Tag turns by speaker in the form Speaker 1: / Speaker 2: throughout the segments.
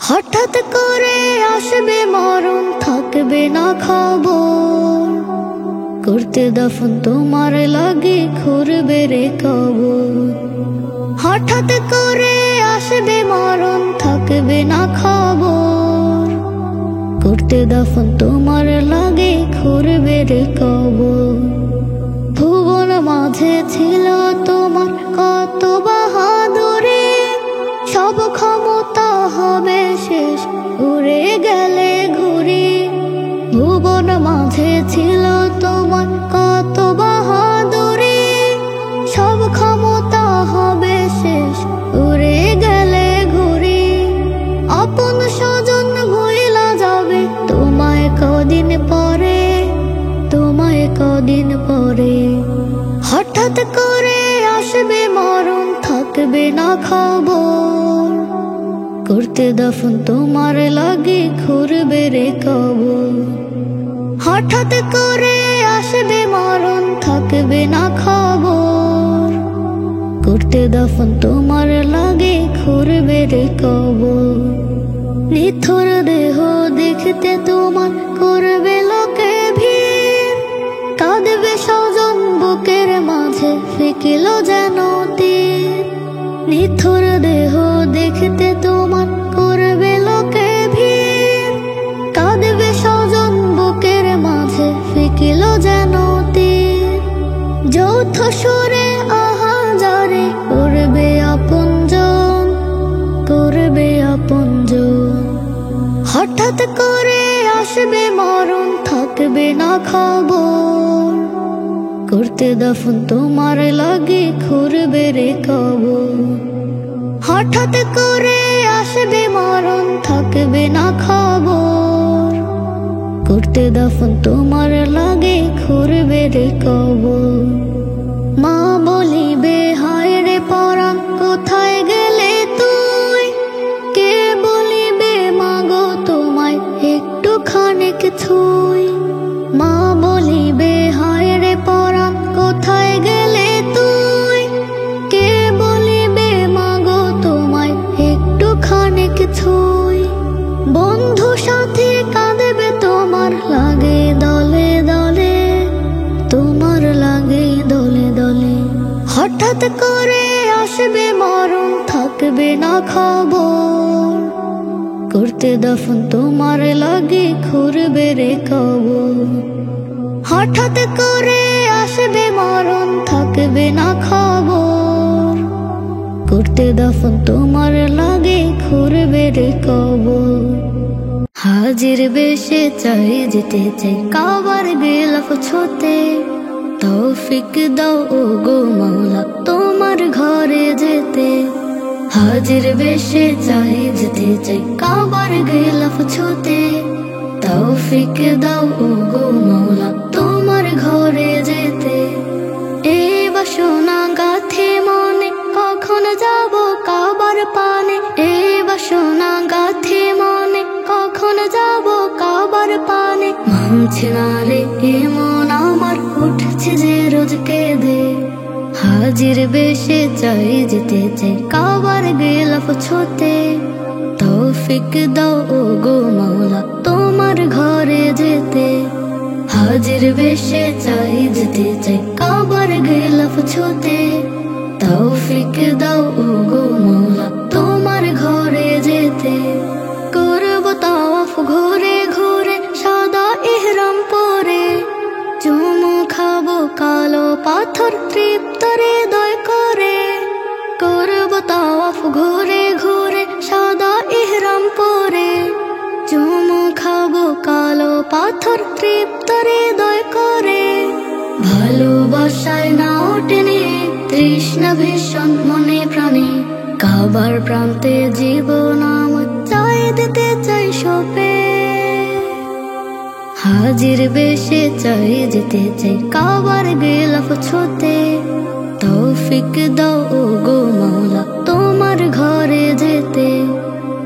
Speaker 1: হঠাৎ করে আসবে মরণ, থাকবে না খবর। করতে দাফন তোমার লাগে খুঁড়বে রে কবর। হঠাৎ করে আসবে মরণ, থাকবে না খবর। করতে দাফন তোমার লাগে খুঁড়বে রে কবর। ভুবন মাঝে ছিল তোমার কত বাহাদুরি, সব ক্ষমতা হবে শেষ উড়ে গেলে ঘুরি। ভুবন মাঝে ছিল তোমার কত বাহাদুরি, সব ক্ষমতা হবে শেষ উড়ে গেলে ঘুরি। আপন স্বজন ভুইলা যাবে তোমায় কদিন পরে, তোমায় কদিন পরে। হঠাৎ করে আসবে মরণ, থাকবে না খবর। করতে দাফন তোমার লাগে খুঁড়বে রে কবর। হঠাৎ করে আসবে মরণ, থাকবে না খবর। করতে দাফন তোমার লাগে খুঁড়বে রে কবর। নিথুর দেহ দেখতে তোমার করবে লোকে ভিড়, কাঁদবে স্বজন বুকের মাঝে ফেকিল যেন তীর। নিথুর দেহ দেখতে তোমার করবে লোকে ভিড়, কাঁদবে স্বজন বুকের মাঝে ফেকিল যেন তীর। যৌথ সুরে আহাজারে করবে আপনজন, করবে আপনজন। হঠাৎ করে আসবে মরণ, থাকবে না খবর। করতে দাফন তোমার লাগে খুঁড়বে রে কবর। হঠাৎ করে আসবে মরণ, থাকবে না খবর। করতে দাফন তোমার লাগে খুঁড়বে রে কবর। মা বলিবে হায় রে পরাণ কোথায় গেলে তুই, কে বলিবে মাগো তোমায় একটু খানিক ছুঁই। মা বলিবে হায় রে পরাণ কোথায় গেলে তুই, কে বলিবে মাগো তোমায় একটু খানিক ছুঁই। বন্ধু সাথী কাঁদবে তোমার লাগে দলে দলে, তোমার লাগে দলে দলে। হঠাৎ করে আসবে মরণ, থাকবে না খবর। করতে দাফন তোমার লাগে খুঁড়বে রে কবর। হঠাৎ করে আসবে মরণ, থাকবে না খবর। করতে দাফন তোমার লাগে খুঁড়বে রে কবর। হাজির বেশে চাই যেতে চাই কাবার গিলাফ ছুঁতে, তৌফিক দাও ও গো মাওলা তোমার ঘরে যেতে। হাজির বেশে চাই যেতে চাই কাবার গিলাফ ছুঁতে, তৌফিক দাও ও গো মাওলা তোমার ঘরে যেতে। এই বাসনা গাথে মনে কখন যাব কাবার পানে, এই বাসনা গাথে মনে কখন যাব কাবার পানে। মানছে না রে এমন আমার উঠছে যে রোজ কেঁদে। হাজির বেশে চাই যেতে চাই কাবার গিলাফ ছুঁতে, তৌফিক দাও ও গো মাওলা তোমার ঘরে যেতে। হাজির বেশে চাই যেতে চাই কাবার গিলাফ ছুঁতে, তৌফিক দাও ও গো মাওলা তোমার ঘরে যেতে। করব তাওয়াফ ঘুরে ঘুরে সাদা ইহরাম পরে, চুমু খাবো কালো পাথর তৃপ্ত হৃদয় করে। করব তাওয়াফ ঘুরে ঘুরে সাদা ইহরাম পরে, চুমু খাবো কালো পাথর তৃপ্ত হৃদয় করে। ভালোবাসায় না ওঠেনি তৃষ্ণা ভীষণ মনে প্রাণে, কাবার প্রান্তে জীবন আমার চাই দিতে চাই সপে। হাজির বেশে চাই যেতে চাই কাবার গিলাফ ছুঁতে, তৌফিক দাও ও গো মাওলা তোমার ঘরে যেতে।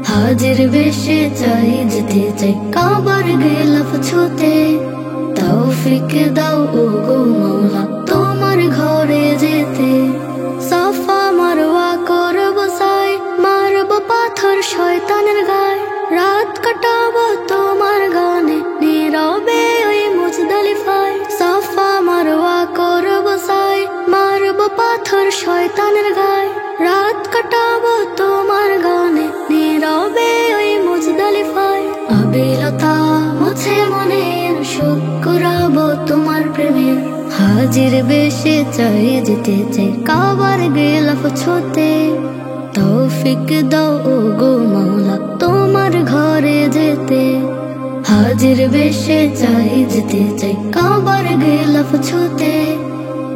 Speaker 1: হাজির বেশে চাই যেতে চাই কাবার গিলাফ ছুঁতে, তৌফিক দাও ও গো মাওলা তোমার ঘরে যেতে। সাফা মারওয়া করব সাই, মারব পাথর শয়তানের গায়। কাটাবো তোমার গানে নীরবে ওই মুজদালিফায় সাফা মারওয়া করবো সাই মারবো পাথর শয়তানের গায় রাত কাটাবো তোমার গানে নীরবে ওই মুজদালিফায় আবিলতা মুছে মনের শোক করাবো তোমার প্রেমের হাজির বেশে চাই যেতে চাই কাবার গিলাফ ছুঁতে তৌফিক দাও ও গো মাওলা তোমার ঘরে যেতে হাজির বেশে চাই যেতে চাই কাবার গিলাফ ছুঁতে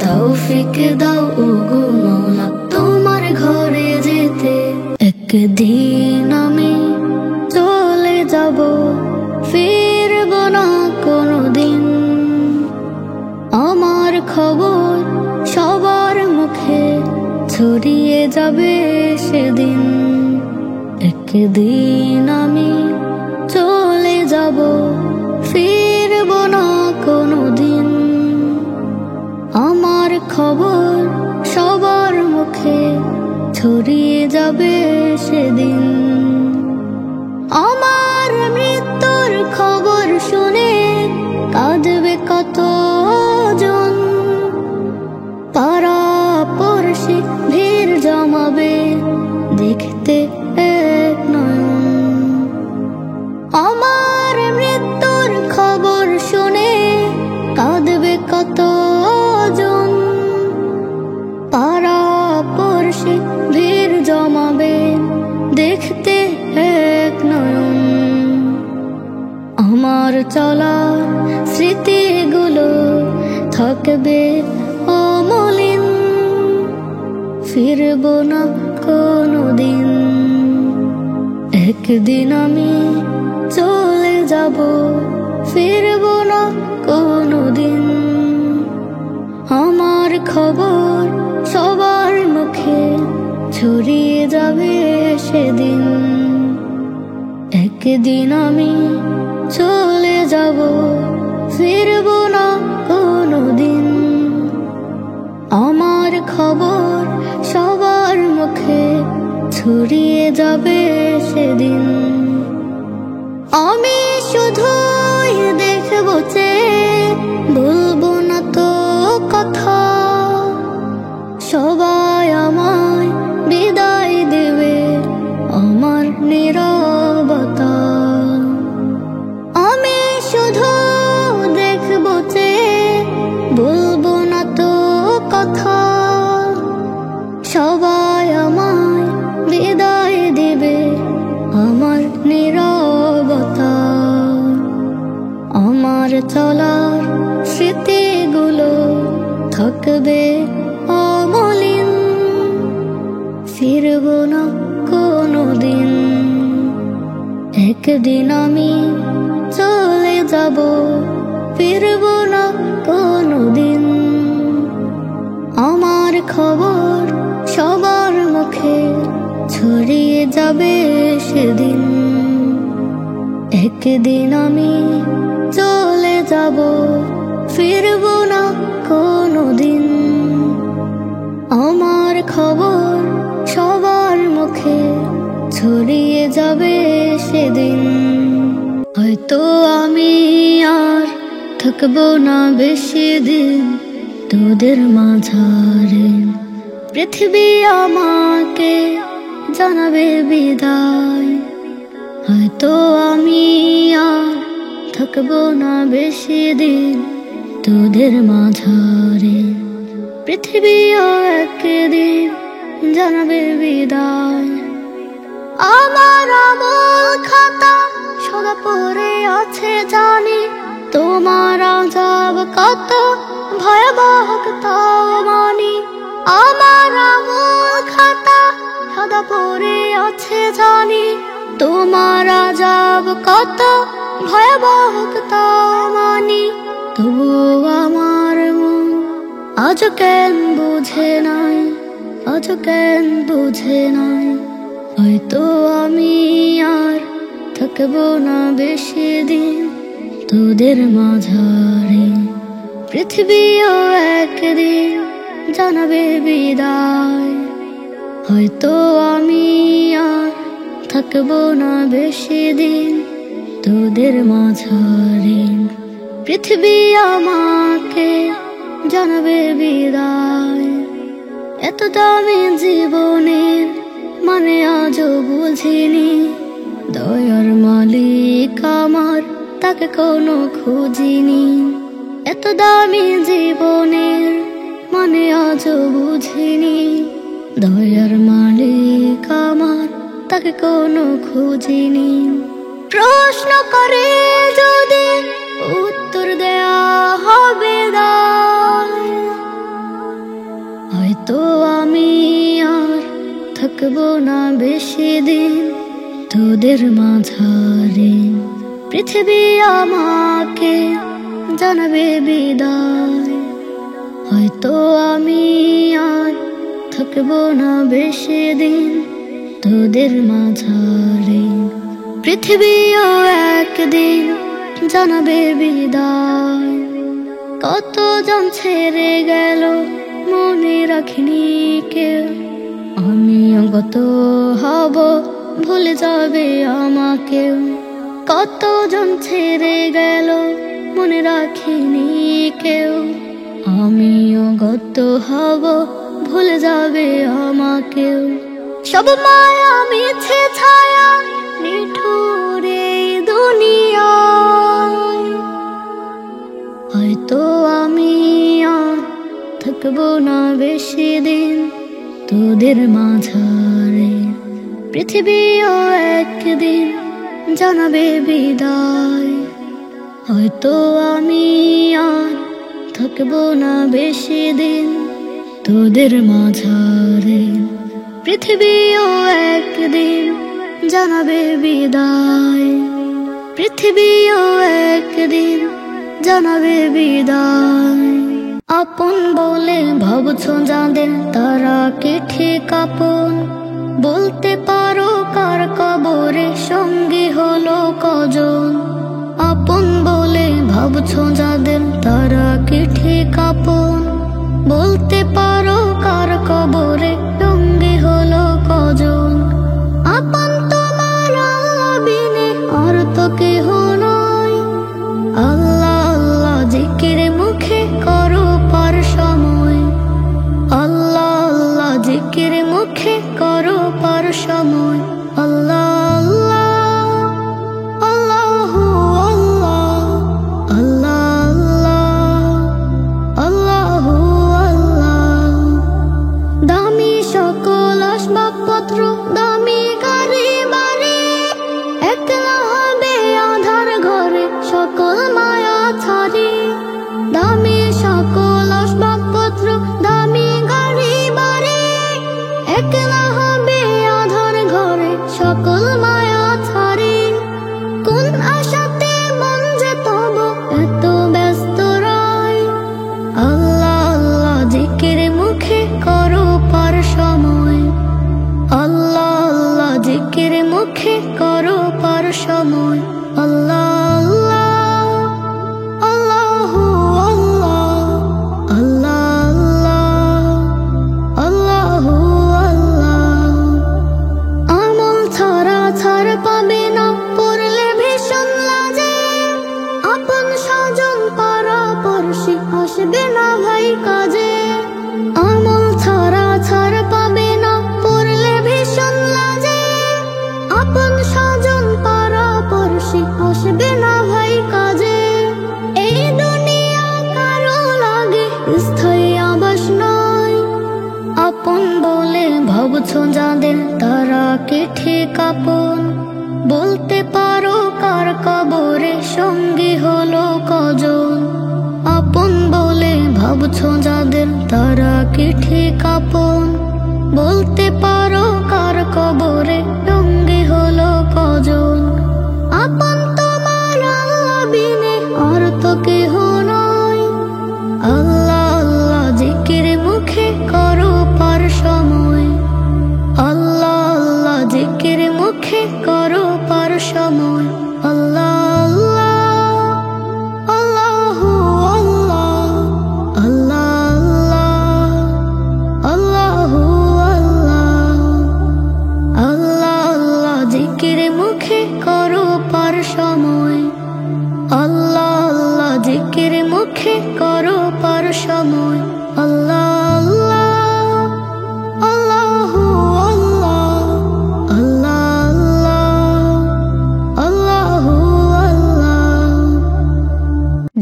Speaker 1: তৌফিক দাও ও গো মাওলা তোমার ঘরে যেতে একদিন আমি চলে যাব ফিরব না কোনোদিন আমার খবর সবার মুখে ছড়িয়ে যাবে সেদিন একদিন আমি চলে যাব ফিরব না কোনোদিন আমার খবর সবার মুখে ছড়িয়ে যাবে সেদিন আমার মৃত্যুর খবর শুনে কাঁদবে কতজন পাড়া পড়শি ভিড় জমাবে দেখতে এক নয়ন আমার মৃত্যুর খবর শুনে কাঁদবে কতজন পাড়া পড়শি ভিড় জমাবে দেখতে এক নয়ন আমার চলার স্মৃতিগুলো থাকবে অমলিন ফিরব না কোনোদিন একদিন আমি চলে যাব ফিরব না কোনোদিন আমার খবর সবার মুখে ছড়িয়ে যাবে সেদিন একদিন আমি চলে যাব ফিরব না কোনোদিন আমার খবর সবার মুখে ছড়িয়ে যাবে সেদিন আমি শুধুই দেখব চেয়ে বলবো না তো কথা সবাই আমায় বিদায় দেবে আমার নীরবতা আমি শুধু দেখব চেয়ে বলবো না তো কথা সবাই আমায় বিদায় দেবে আমার নীরবতা আমার চলার স্মৃতিগুলো থাকবে অমলিন ফিরব না কোনোদিন একদিন আমি চলে যাব ফিরব না কোনোদিন আমার খবর সবার মুখে ছড়িয়ে যাবে সেদিন একদিন আমি চলে যাব ফিরব না কোনোদিন আমার খবর সবার মুখে ছড়িয়ে যাবে সেদিন হয়তো আমি আর থাকবো না বেশি দিন তোদের মাঝারে পৃথিবী আমাকে জানাবে বিদায় হয়তো আমি আর থাকবো না বেশি দিন তোদের মাঝারে পৃথিবীও একদিন জানাবে বিদায় আমার আমল খাতা সদা পড়ে আছে জানি তোমার আযাব কত ভয়াবহ তাও মানি আমার আমল খাতা সদা পড়ে আছে জানি তোমার আযাব কত ভয়াবহ তাও মানি তবু আমার মন আজ কেন বুঝে নাই আজ কেন বুঝে নাই হয়তো আমি আর থাকবো না বেশি দিন তোদের মাঝারে পৃথিবীও একদিন জানাবে বিদায় হয়তো আমি আর থাকবো না বেশি দিন তোদের মাঝারে। পৃথিবী আমাকে জানাবে বিদায়, এত দামি জীবনের মানে আজও বুঝিনি। দয়ার মালিক আমার, তাকে কোনো খুঁজিনি। এত দামি জীবনের মানে আজও বুঝিনি। দয়ার মালিক আমার, তাকে কোনো খুঁজিনি। প্রশ্ন করে যদি উত্তর দেয়া হবে দায়, হয়তো আমি আর থাকবো না বেশি দিন তোদের মাঝারে। পৃথিবী আমাকে জানাবে বিদায়, হয়তো আমি আর থাকবো না বেশি দিন তোদের মাঝারে। পৃথিবীও একদিন জানাবে বিদায়, কতজন ছেড়ে গেল মনে রাখিনি কেউ। আমিও গত হব, ভুলে যাবে আমাকেও। কতজন ছেড়ে গেল মনে রাখিনি কেউ। আমিও গত হব, ভুলে যাবে আমাকেও। সব মায়া মিছে ছায়া নিঠুর এই দুনিয়ায়, হয়তো আমি আর থাকবো না বেশি দিন তোদের মাঝারে। পৃথিবীও একদিন জানাবে বিদায়, হয়তো আমি আর থাকবো না বেশি দিন তোদের মাঝারে। পৃথিবীও একদিন জানাবে বিদায়, পৃথিবীও একদিন জানাবে বিদায়। আপন বলে ভাবছো যাদের, তারা কি ঠিক আপন? বলতে পারো কার কবরে সঙ্গী হলো কজন? আপন বলে ভাবছো যাদের, তারা কি ঠিক আপন? বলতে পারো কার কবরে সঙ্গী হলো কজন? আপন তোমার আল্লাহ বিনে আর তো কেহ নয়। আল্লাহ আল্লাহ জিকিরে মুখে করো পার সময়, আল্লাহ আল্লাহ জিকিরে মুখে করো পার সময়। আল্লাহ আল্লাহ আল্লাহ আল্লাহ আল্লাহ আল্লাহ। দামি সকল আসবাবপত্র, দামি গাড়ি বাড়ি, একলা হবে আধার ঘরে সকল মায়া ছাড়ি। দামি সকল আসবাবপত্র, দামি গাড়ি বাড়ি, একলা হবে আধার ঘরে সকল মায়া ছাড়ি। কোন আশাতে মন যে তব এত ব্যস্ত রয়? আল্লাহ আল্লাহ জিকিরে মুখে করো পার সময়, আল্লাহ আল্লাহ জিকিরে মুখে করো পার সময়। আল্লাহ আল্লাহ আল্লাহ আল্লাহ আল্লাহ। আমল ছাড়া ছাড় পাবে না, পড়লে ভীষণ লাজে। আপন স্বজন পাড়া পড়শি আসবে না ভাই কাজে। আমল ছাড়া ছাড় পাবে না, পড়লে ভীষণ লাজে। আপন স্বজন পাড়া পড়শি আসবে না ভাই কাজে। এই দুনিয়া কারো লাগে স্থায়ী আবাস নয়। আপন বলে ভাবছো যাদের, তারা কি ঠিক আপন? বলতে পারো কার কবরে সঙ্গী হলো কজন? আপন বলে ভাবছো যাদের, তারা কি ঠিক আপন? বলতে পারো কার কবরে সঙ্গী হলো কজন? আপন তোমার আল্লাহ বিনে আর তো কেহ নয়। আল্লাহ আল্লাহ জিকিরে মুখে করো পার সময়, আল্লাহ আল্লাহ জিকিরে মুখে করো পার সময়। আল্লাহ আল্লাহ আল্লাহ আল্লাহ আল্লাহ আল্লাহ আল্লাহ জিকিরে মুখে করো পার সময়।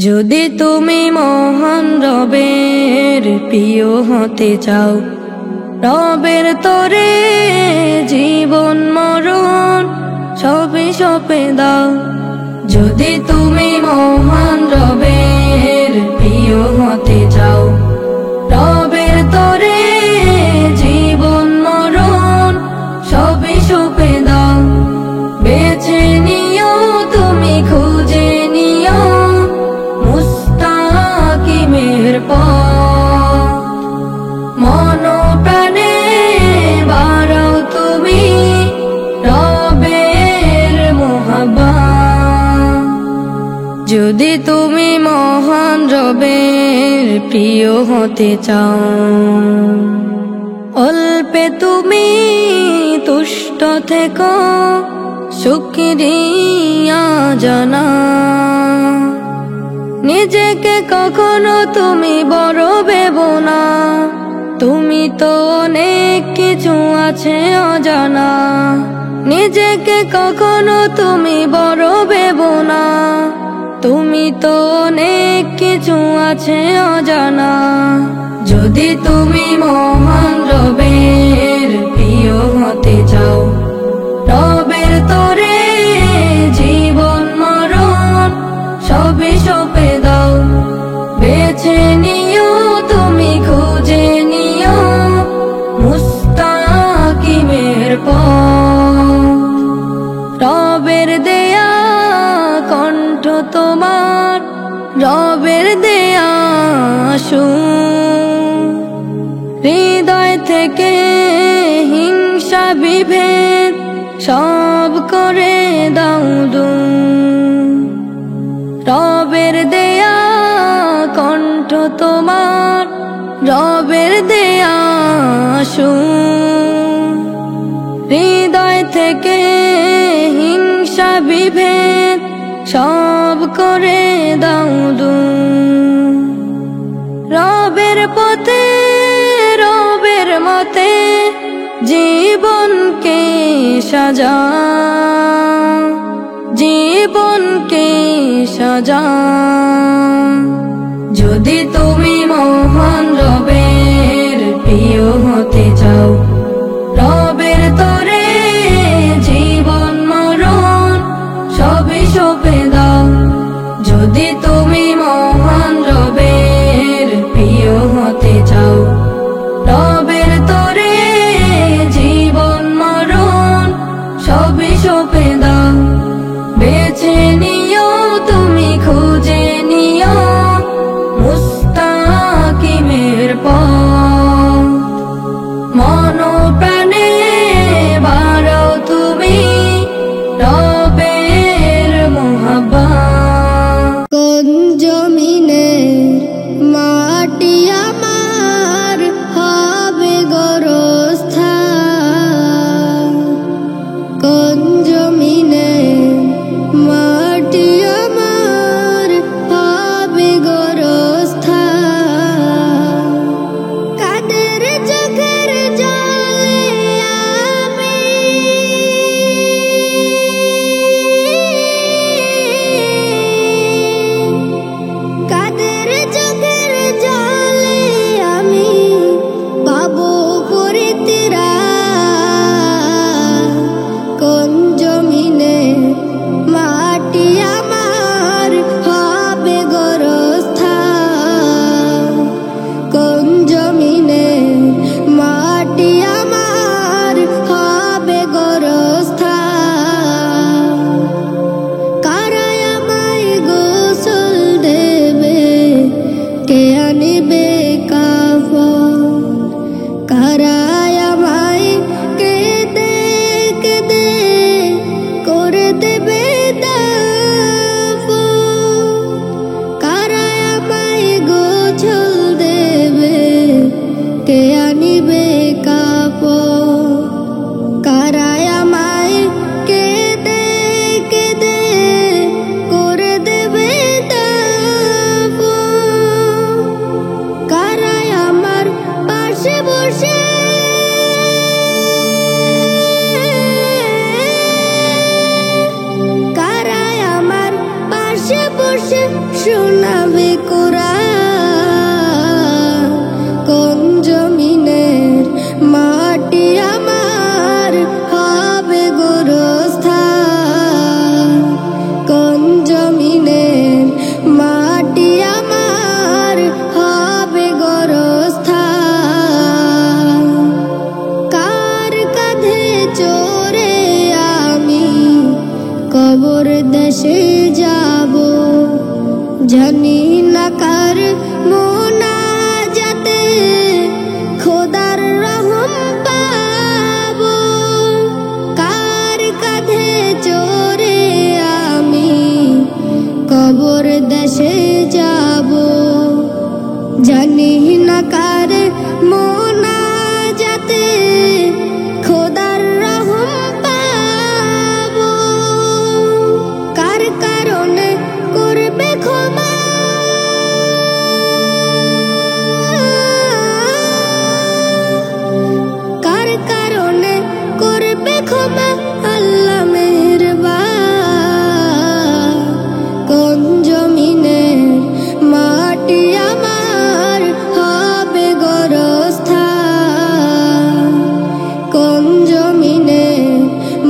Speaker 1: যদি তুমি মহান রবের প্রিয় হতে চাও, রবের তরে জীবন মরণ সবে সপে দাও। যদি তুমি মহান রবের প্রিয় হতে চাও, রবের তরে জীবন মরণ সবে সপে দাও। বেছে নিও তুমি, খুঁজে নিও মুস্তাকিমের পথ। মন প্রাণে বাড়াও তুমি রবের মোহাব্বত। যদি তুমি মহান রবের প্রিয় হতে চাও, অল্পে তুমি তুষ্ট থেকো, শুকরিয়া জানা। নিজেকে কখনো তুমি বড় ভেবো না, তুমি তো অনেক কিছু আছে অজানা। নিজেকে কখনো তুমি বড় ভেবো না, তুমি তো অনেক কিছু আছে অজানা। যদি তুমি মহান রবের প্রিয় হতে চাও, রবের তরে জীবন মরণ সবে সপে দাও। বেছে নিও তুমি, খুঁজে নিও মুস্তাকিমের পথ। রবের দেয়া কণ্ঠ তোমার, রবের দেয়া সুর। হৃদয় থেকে হিংসা বিভেদ সব করে দাও দূর। রবের দেয়া কণ্ঠ তোমার, রবের দেয়া সুর। হৃদয় থেকে হিংসা বিভেদ সব করে দাও দূর। রবের পথে রবের মতে জীবনকে সাজা, জীবনকে সাজা। যদি তুমি মহান রবের প্রিয় হতে চাও, রবের তরে জীবন মরণ সবে সপে দাও। যদি তুমি মহান রবের প্রিয় হতে চাও, রবের তরে জীবন মরণ সবে সপে দাও। বেছে নিও তুমি, খুঁজে নিও মুস্তাকিমের পথ। মন প্রাণে বাড়াও তুমি রবের মোহাব্বত। কোন জমিনের মাটি আমার হবে গোরস্থান, কোন জমিনের মাটি আমার হবে গোরস্থান। কাদের চোখের জলে আমি কাদের চোখের জলে আমি পাবো পরিত্রাণ। কোন জমিনে মাটি আমার হবে গোরস্থান, কোন জমিনে মাটি আমার হবে গোরস্থান। কারাই আমায় গোসল দেবে, কে আনিবে কাফন। কারাই আমায় কেঁদে কেঁদে করে দেবে দাফন। কারাই আমায় গোসল দেবে, কে আনিবে কাফন। কারাই আমায় কেঁদে কেঁদে করে দেবে দাফন। কারাই আমার পাশে বসে কারাই আমার পাশে বসে শোনা কবর দেশে যাব, জানি না কার মোনাজাতে খোদার রহম পাবো, কার কাঁধে চড়ে আমি কবর দেশে যাব, জানি না কার মোনাজাতে খোদার রহম পাবো, কার কারণে করবে ক্ষমা, কার কারণে করবে ক্ষমা আল্লাহ মেহেরবান। কোন জমিনের মাটি আমার হবে গোরস্থান, কোন জমিনের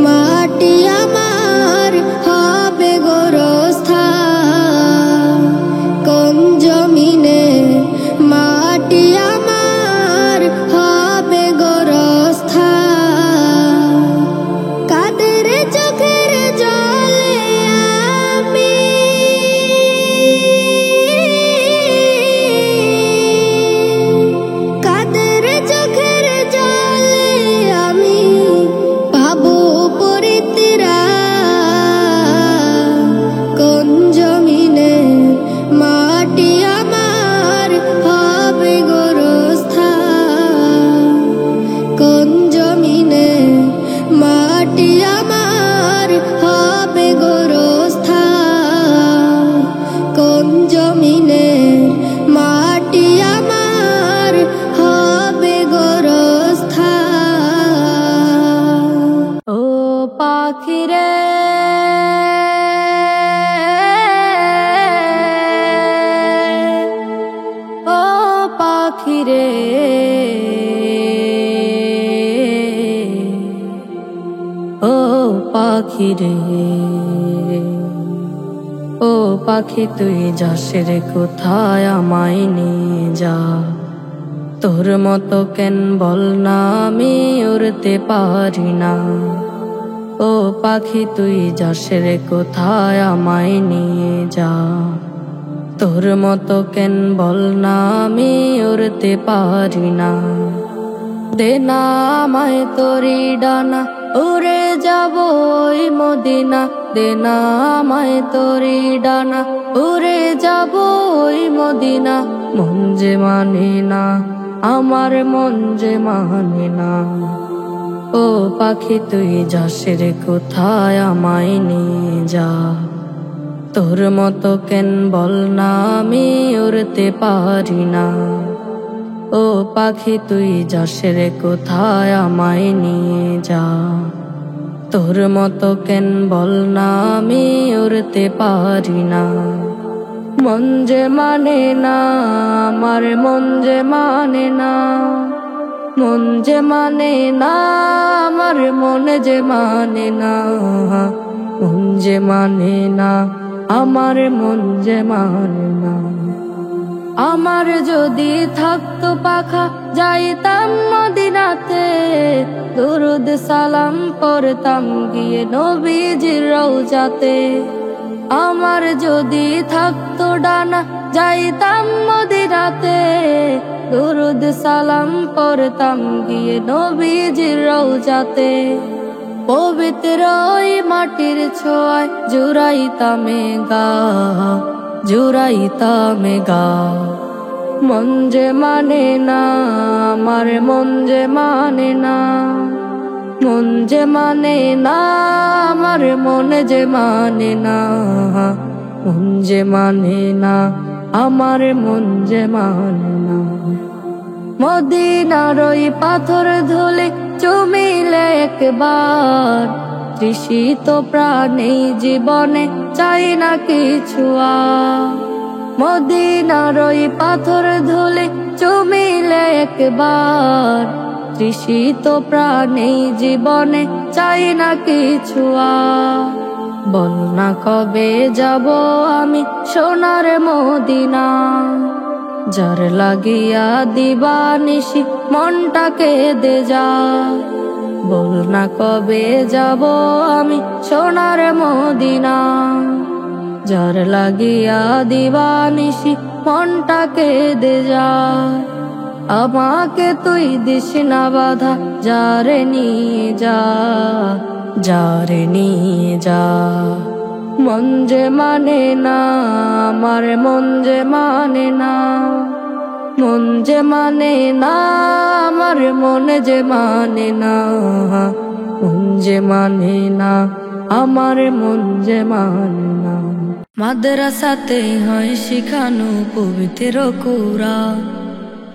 Speaker 1: মাটি আমার হবে গোরস্থান, কোন জমিনের মাটি আমার হবে গোরস্থান। কাদের চোখের জলে আমি কাদের চোখের জলে আমি পাবো পরিত্রাণ, কোন জমিনের মাটি আমার হবে গোরস্থান, কোন জমিনের মাটি আমার হবে গোরস্থান, কোন জমিনের মাটি আমার হবে গোরস্থান। ও পাখিরে ও পাখিরে ও পাখিরে, ও পাখি তুই যাস রে কোথায় আমায় নিয়ে যা, তোর মতো কেন বল না আমি উড়তে পারি না, ও পাখি তুই যাস রে কোথায় আমায় নিয়ে যা, তোর মতো কেন বল না আমি উড়তে পারি না, দে না আমায় তোরি ডানা উড়ে যাব ওই মদিনা, দে না আমায় তোরি ডানা উড়ে যাব ওই মদিনা, মন যে মানে না আমার মন যে মানে না, ও পাখি তুই যাস রে কোথায় আমায় নিয়ে যা, তোর মতো কেন বল না আমি উড়তে পারি না, ও পাখি তুই যাস রে কোথায় আমায় নিয়ে যা, তোর মতো কেন বল না আমি উড়তে পারি না, মন যে মানে না আমার মন যে মানে না, মন যে মানে না আমার মন যে মানে না, মন যে মানে না আমার মন যে মানে না, আমার যদি থাকতো পাখা যাইতাম মদিনাতে, দরুদ সালাম পড়তাম গিয়ে নবীজির রওজাতে, আমার যদি থাকতো ডানা যাইতাম মদিনাতে, দরুদ সালাম পড়তাম গিয়ে নবীজির রওজাতে, পবিত্র ওই মাটির ছোঁয়ায় জুড়াইতামে গা, জুড়াইতামে গা, মন যে মানে না আমার মন যে মানে না, মন যে মানে না আমার মন যে মানে না, মন যে মানে না আমার মন যে মানে না, মদিনার ওই পাথর ধুলে চুমিলে একবার, তৃষিত প্রাণী জীবনে চাই না কিছু আর, মদিনার ওই পাথর ধুলে চুমিলে একবার, তৃষিত প্রাণী জীবনে চাই না কিছু আর, বল না কবে যাব আমি সোনার মদিনা, যার লাগিয়া দিবানিশি মনটাকে দে যা,
Speaker 2: বল না কবে যাব আমি সোনার মদিনা, যার লাগিয়া দিবানিশি মনটা কেঁদে যায়। আমাকে তুই দিস না বাধা, যারে নিয়ে যা, যারে নিয়ে যা। মন যে মানে না আমার, মন যে মানে না, মন যে মানে না আমার, মন যে মানে না, মন যে মানে না আমার, মন যে মানে না। মাদ্রাসাতে হয় শিখানো পবিত্র কোরআন,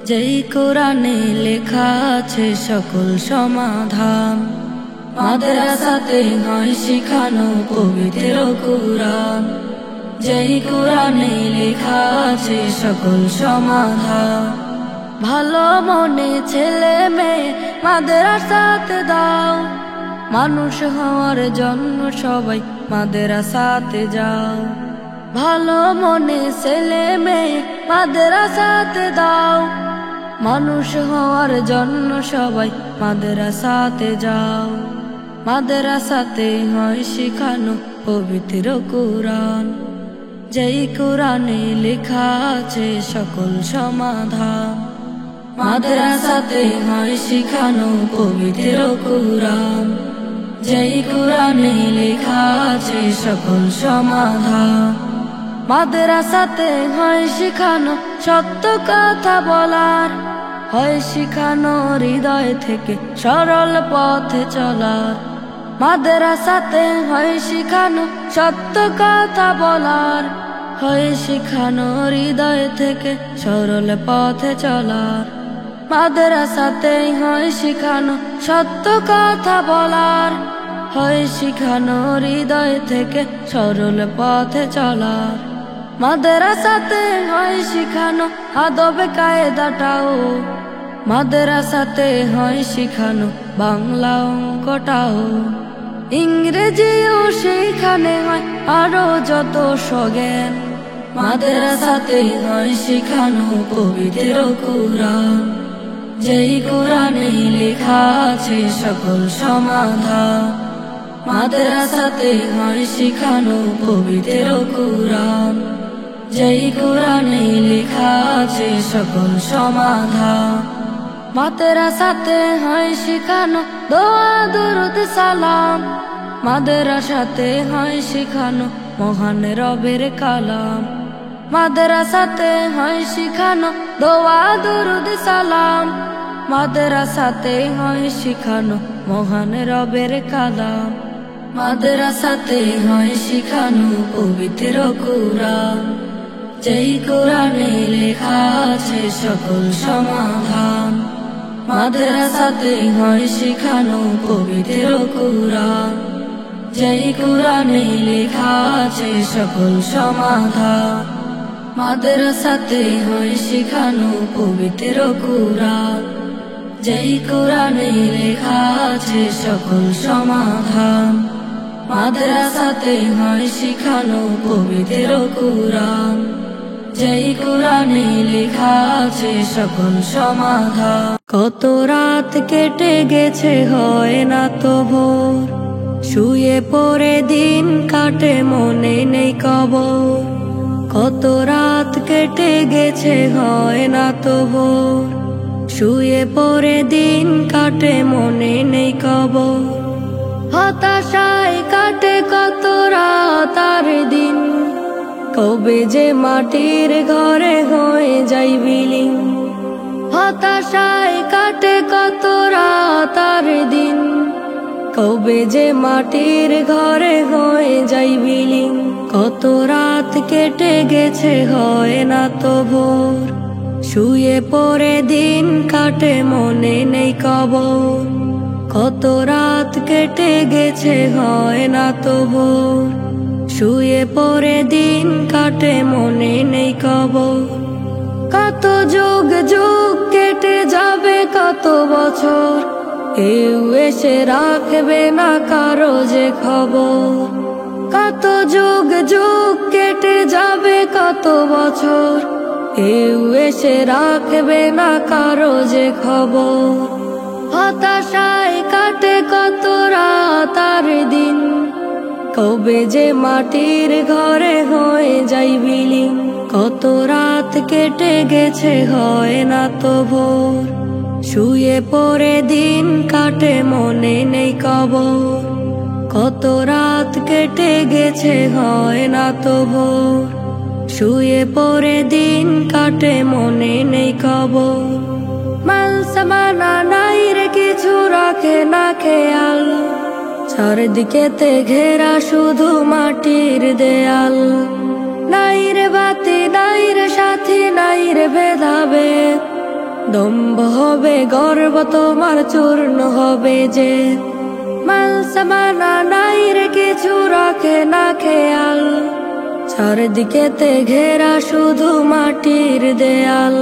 Speaker 2: যেই কোরআনে লেখা আছে সকল সমাধান। মাদ্রাসাতে হয় শিখানো পবিত্র কোরআন, যেই কোরআনে লেখা আছে সকল সমাধান। ভালো মনে ছেলে মেয়ে মাদ্রাসাতে দাও, মানুষ হওয়ার জন্য সবাই মাদ্রাসাতে যাও। ভালো মনে ছেলে মেয়ে মাদ্রাসাতে দাও, মানুষ হওয়ার জন্য সবাই মাদ্রাসাতে যাও। মাদ্রাসাতে হয় শিখানো পবিত্র কোরআন, যেই কোরআনে লেখা আছে সকল সমাধান। মাদ্রাসাতে হয় শিখানো পবিত্র কোরআন, যেই কোরআনে লেখা আছে সকল সমাধান। মাদ্রাসাতে হয় শিখানো সত্য কথা বলার, হয় শিখানো হৃদয় থেকে সরল পথে চলার। মাদ্রাসাতে হয় শিখানো সত্য কথা বলার, হয় শিখানো হৃদয় থেকে সরল পথে চলার। মাদ্রাসাতে হয় শিখানো সত্য কথা বলার, হয় শিখানো হৃদয় থেকে সরল পথে চলার। মাদ্রাসাতে হয় শিখানো আদবে কায়দাটাও, মাদ্রাসাতে হয় শিখানো বাংলা অঙ্কটাও। ইংরেজিও সেখানে হয় আরো যত সজ্ঞান। মাদ্রাসাতে হয় শিখানো পবিত্র কোরআন, যেই কোরআনে লেখা আছে সকল সমাধান। মাদ্রাসাতে হয় শিখানো পবিত্র কোরআন, যেই কোরআনে লেখা আছে সকল সমাধান। মাদ্রাসাতে হয় শিখানো দোয়া দুরুদ সালাম, মাদ্রাসাতে হয় শিখানো মহান রবের কালাম। মাদ্রাসাতে হয় শিখানো দোয়া দুরুদ সালাম, মাদ্রাসাতে হয় শিখানো মহান রবের কালাম। মাদ্রাসাতে হয় শিখানো পবিত্র কোরআন, যেই কোরআনে লেখা আছে সকল সমাধান। মাদ্রাসাতে হয় শিখানো পবিত্র কোরআন, যেই কোরআনে লেখা আছে সকল সমাধান। মাদ্রাসাতে হয় শিখানো পবিত্র কোরআন, যেই কোরআনে লেখা আছে সকল সমাধান। মাদ্রাসাতে হয় শিখানো পবিত্র কোরআন, যেই কোরআনে লেখা আছে সকল সমাধান। কত রাত কেটে গেছে হয় না তো ভোর, শুয়ে পড়ে দিন কাটে মনে নেই কবর। কত রাত কেটে গেছে হয় না তো ভোর, শুয়ে পড়ে দিন কাটে মনে নেই কবর। হতাশায় কাটে কত রাত আর দিন, কবে যে মাটির ঘরে হয়ে যাই বিলীন। হতাশায় কাটে কত রাত আর দিন, কবে যে মাটির ঘরে হয়ে যাই বিলীন। কত রাত কেটে গেছে হয় না তো ভোর, শুয়ে পড়ে দিন কাটে মনে নেই কবর। কত রাত কেটে গেছে হয় না তো ভোর, শুয়ে পড়ে দিন কাটে মনে নেই কবর। কত যুগ যুগ কেটে যাবে কত বছর, কেউ এসে রাখবে না কারো যে খবর। কত যুগ যুগ কেটে যাবে কত বছর, কেউ এসে রাখবে না কারো যে খবর। হতাশায় কাটে কত রাত আর দিন, কবে যে মাটির ঘরে হয়ে যাই বিলীন। কত রাত কেটে গেছে হয় না তো ভোর, শুয়ে পড়ে দিন কাটে মনে নেই কবর। কত রাত কেটে গেছে হয় না তো ভোর, শুয়ে পড়ে দিন কাটে মনে নেই কবর। মাল সামানা নাই রে কিছু রাখে না খেয়াল, চারদিকেতে ঘেরা শুধু মাটির দেয়াল। নাই রে বাতি নাই রে সাথী নাই রে ভেদাভেদ, দম্ভ হবে গর্ব তোমার চূর্ণ হবে যে। মাল সামানা নাই রে কিছু রাখে না খেয়াল, চারদিকেতে ঘেরা শুধু মাটির দেয়াল।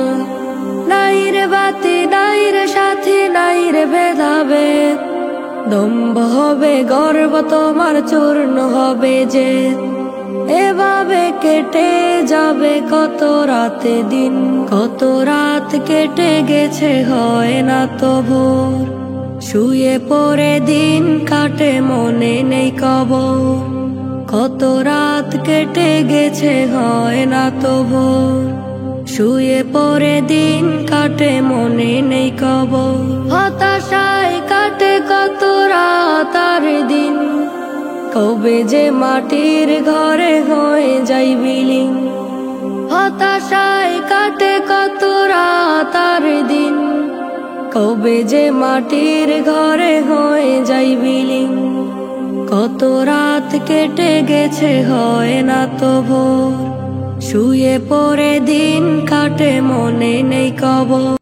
Speaker 2: নাই রে বাতি নাই রে সাথী নাই রে ভেদাভেদ, দম্ভ হবে গর্ব তোমার চূর্ণ হবে যে। এভাবে কেটে যাবে কত রাতে দিন, কত রাত কেটে গেছে হয় না তো ভোর, শুয়ে পড়ে দিন কাটে মনে নেই কবর। কত রাত কেটে গেছে হয় না তো ভোর, শুয়ে পড়ে দিন কাটে মনে নেই কবর। হতাশায় কাটে কত রাত আর দিন, কবে যে মাটির ঘরে হয়ে যাই বিলীন। হতাশায় কাটে কত রাত আর দিন, কবে যে মাটির ঘরে হয়ে যাই বিলীন। কত রাত কেটে গেছে হয় না তো ভোর, শুয়ে পড়ে দিন কাটে মনে নেই কবর।